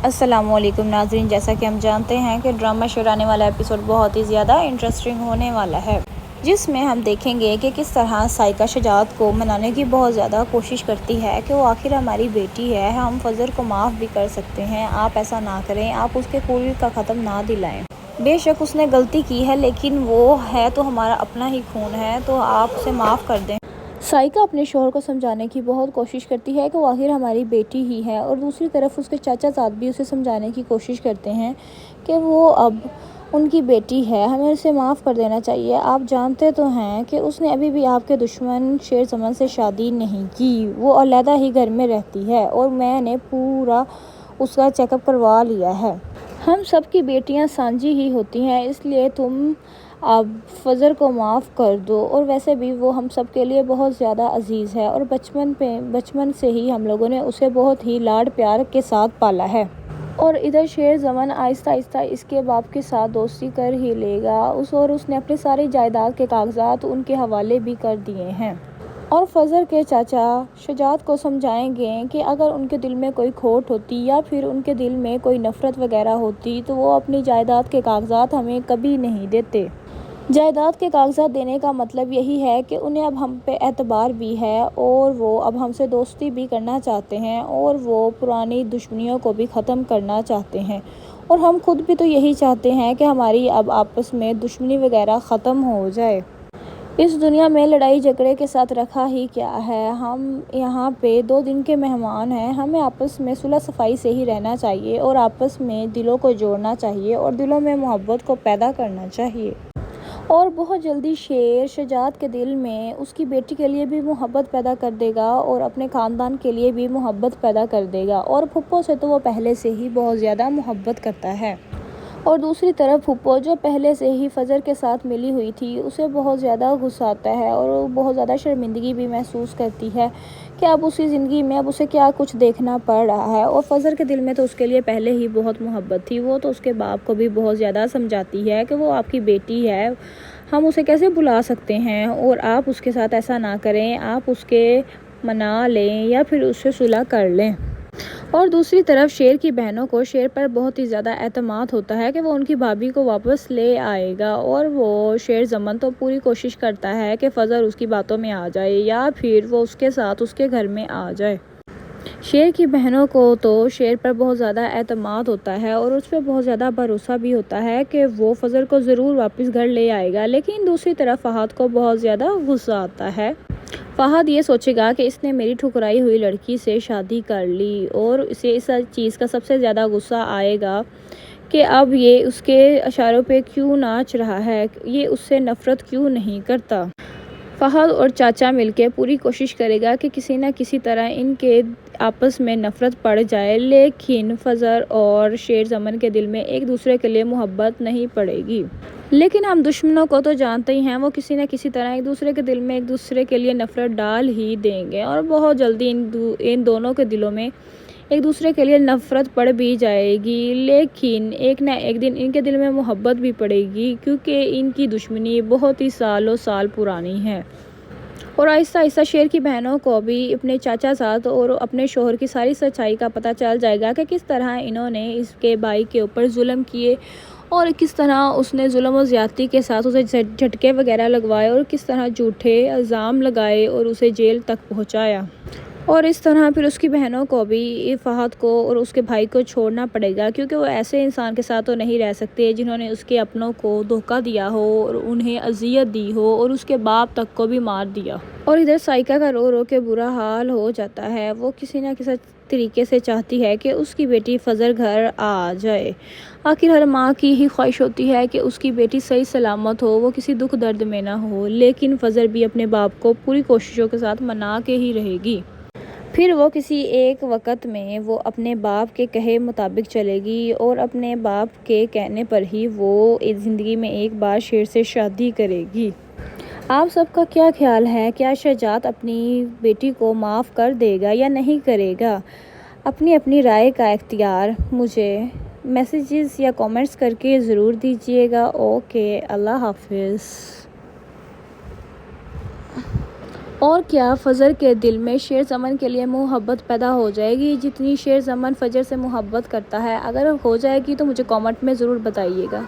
السلام علیکم ناظرین، جیسا کہ ہم جانتے ہیں کہ ڈرامہ شیر آنے والا ایپیسوڈ بہت ہی زیادہ انٹرسٹنگ ہونے والا ہے، جس میں ہم دیکھیں گے کہ کس طرح سائقہ شجاعت کو منانے کی بہت زیادہ کوشش کرتی ہے کہ وہ آخر ہماری بیٹی ہے، ہم فضر کو معاف بھی کر سکتے ہیں، آپ ایسا نہ کریں، آپ اس کے خون کا ختم نہ دلائیں۔ بے شک اس نے غلطی کی ہے، لیکن وہ ہے تو ہمارا اپنا ہی خون ہے، تو آپ اسے معاف کر دیں۔ سائقہ اپنے شوہر کو سمجھانے کی بہت کوشش کرتی ہے کہ وہ آخر ہماری بیٹی ہی ہے، اور دوسری طرف اس کے چاچا زاد بھی اسے سمجھانے کی کوشش کرتے ہیں کہ وہ اب ان کی بیٹی ہے، ہمیں اسے معاف کر دینا چاہیے۔ آپ جانتے تو ہیں کہ اس نے ابھی بھی آپ کے دشمن شیر زمن سے شادی نہیں کی، وہ علیحدہ ہی گھر میں رہتی ہے، اور میں نے پورا اس کا چیک اپ کروا لیا ہے۔ ہم سب کی بیٹیاں سانجھی ہی ہوتی ہیں، اس لیے تم اب فضر کو معاف کر دو، اور ویسے بھی وہ ہم سب کے لیے بہت زیادہ عزیز ہے، اور بچپن سے ہی ہم لوگوں نے اسے بہت ہی لاڈ پیار کے ساتھ پالا ہے۔ اور ادھر شیر زمن آہستہ آہستہ اس کے باپ کے ساتھ دوستی کر ہی لے گا، اور اس نے اپنی ساری جائیداد کے کاغذات ان کے حوالے بھی کر دیے ہیں، اور فضر کے چاچا شجاعت کو سمجھائیں گے کہ اگر ان کے دل میں کوئی کھوٹ ہوتی یا پھر ان کے دل میں کوئی نفرت وغیرہ ہوتی تو وہ اپنی جائیداد کے کاغذات ہمیں کبھی نہیں دیتے۔ جائیداد کے کاغذات دینے کا مطلب یہی ہے کہ انہیں اب ہم پہ اعتبار بھی ہے، اور وہ اب ہم سے دوستی بھی کرنا چاہتے ہیں، اور وہ پرانی دشمنیوں کو بھی ختم کرنا چاہتے ہیں، اور ہم خود بھی تو یہی چاہتے ہیں کہ ہماری اب آپس میں دشمنی وغیرہ ختم ہو جائے۔ اس دنیا میں لڑائی جھگڑے کے ساتھ رکھا ہی کیا ہے، ہم یہاں پہ 2 دن کے مہمان ہیں، ہمیں آپس میں صلح صفائی سے ہی رہنا چاہیے، اور آپس میں دلوں کو جوڑنا چاہیے، اور دلوں میں محبت کو پیدا کرنا چاہیے۔ اور بہت جلدی شیر شجاعت کے دل میں اس کی بیٹی کے لیے بھی محبت پیدا کر دے گا، اور اپنے خاندان کے لیے بھی محبت پیدا کر دے گا، اور پھپھو سے تو وہ پہلے سے ہی بہت زیادہ محبت کرتا ہے۔ اور دوسری طرف پھپھو جو پہلے سے ہی فضر کے ساتھ ملی ہوئی تھی، اسے بہت زیادہ غصہ آتا ہے، اور وہ بہت زیادہ شرمندگی بھی محسوس کرتی ہے کہ اب اسی زندگی میں اب اسے کیا کچھ دیکھنا پڑ رہا ہے، اور فضر کے دل میں تو اس کے لیے پہلے ہی بہت محبت تھی، وہ تو اس کے باپ کو بھی بہت زیادہ سمجھاتی ہے کہ وہ آپ کی بیٹی ہے، ہم اسے کیسے بلا سکتے ہیں، اور آپ اس کے ساتھ ایسا نہ کریں، آپ اس کے منا لیں یا پھر اس سے صلح کر لیں۔ اور دوسری طرف شیر کی بہنوں کو شیر پر بہت ہی زیادہ اعتماد ہوتا ہے کہ وہ ان کی بھابھی کو واپس لے آئے گا، اور وہ شیر زمن تو پوری کوشش کرتا ہے کہ فضر اس کی باتوں میں آ جائے، یا پھر وہ اس کے ساتھ اس کے گھر میں آ جائے۔ شیر کی بہنوں کو تو شیر پر بہت زیادہ اعتماد ہوتا ہے، اور اس پہ بہت زیادہ بھروسہ بھی ہوتا ہے کہ وہ فضر کو ضرور واپس گھر لے آئے گا، لیکن دوسری طرف فہد کو بہت زیادہ غصہ آتا ہے۔ فہد یہ سوچے گا کہ اس نے میری ٹھکرائی ہوئی لڑکی سے شادی کر لی، اور اسے اس چیز کا سب سے زیادہ غصہ آئے گا کہ اب یہ اس کے اشاروں پہ کیوں ناچ رہا ہے، یہ اس سے نفرت کیوں نہیں کرتا۔ فہد اور چاچا مل کے پوری کوشش کرے گا کہ کسی نہ کسی طرح ان کے آپس میں نفرت پڑ جائے، لیکن فضر اور شیر زمن کے دل میں ایک دوسرے کے لیے محبت نہیں پڑے گی۔ لیکن ہم دشمنوں کو تو جانتے ہی ہیں، وہ کسی نہ کسی طرح ایک دوسرے کے دل میں ایک دوسرے کے لیے نفرت ڈال ہی دیں گے، اور بہت جلدی ان دونوں کے دلوں میں ایک دوسرے کے لیے نفرت پڑ بھی جائے گی، لیکن ایک نہ ایک دن ان کے دل میں محبت بھی پڑے گی، کیونکہ ان کی دشمنی بہت ہی سالوں سال پرانی ہے۔ اور آہستہ آہستہ شیر کی بہنوں کو بھی اپنے چاچا زاد اور اپنے شوہر کی ساری سچائی کا پتہ چل جائے گا کہ کس طرح انہوں نے اس کے بھائی کے اوپر ظلم کیے، اور کس طرح اس نے ظلم و زیادتی کے ساتھ اسے جھٹکے وغیرہ لگوائے، اور کس طرح جھوٹے الزام لگائے اور اسے جیل تک پہنچایا۔ اور اس طرح پھر اس کی بہنوں کو بھی فہد کو اور اس کے بھائی کو چھوڑنا پڑے گا، کیونکہ وہ ایسے انسان کے ساتھ تو نہیں رہ سکتے جنہوں نے اس کے اپنوں کو دھوکہ دیا ہو اور انہیں اذیت دی ہو، اور اس کے باپ تک کو بھی مار دیا۔ اور ادھر سائقہ کا رو رو کے برا حال ہو جاتا ہے، وہ کسی نہ کسی طریقے سے چاہتی ہے کہ اس کی بیٹی فضر گھر آ جائے۔ آخر ہر ماں کی ہی خواہش ہوتی ہے کہ اس کی بیٹی صحیح سلامت ہو، وہ کسی دکھ درد میں نہ ہو، لیکن فضر بھی اپنے باپ کو پوری کوششوں کے ساتھ منا کے ہی رہے گی۔ پھر وہ کسی ایک وقت میں وہ اپنے باپ کے کہے مطابق چلے گی، اور اپنے باپ کے کہنے پر ہی وہ زندگی میں ایک بار شیر سے شادی کرے گی۔ آپ سب کا کیا خیال ہے؟ کیا شجاعت اپنی بیٹی کو معاف کر دے گا یا نہیں کرے گا؟ اپنی رائے کا اختیار مجھے میسیجز یا کامنٹس کر کے ضرور دیجیے گا۔ اوکے، اللہ حافظ۔ اور کیا فجر کے دل میں شیر زمن کے لیے محبت پیدا ہو جائے گی جتنی شیر زمن فجر سے محبت کرتا ہے؟ اگر ہو جائے گی تو مجھے کامنٹ میں ضرور بتائیے گا۔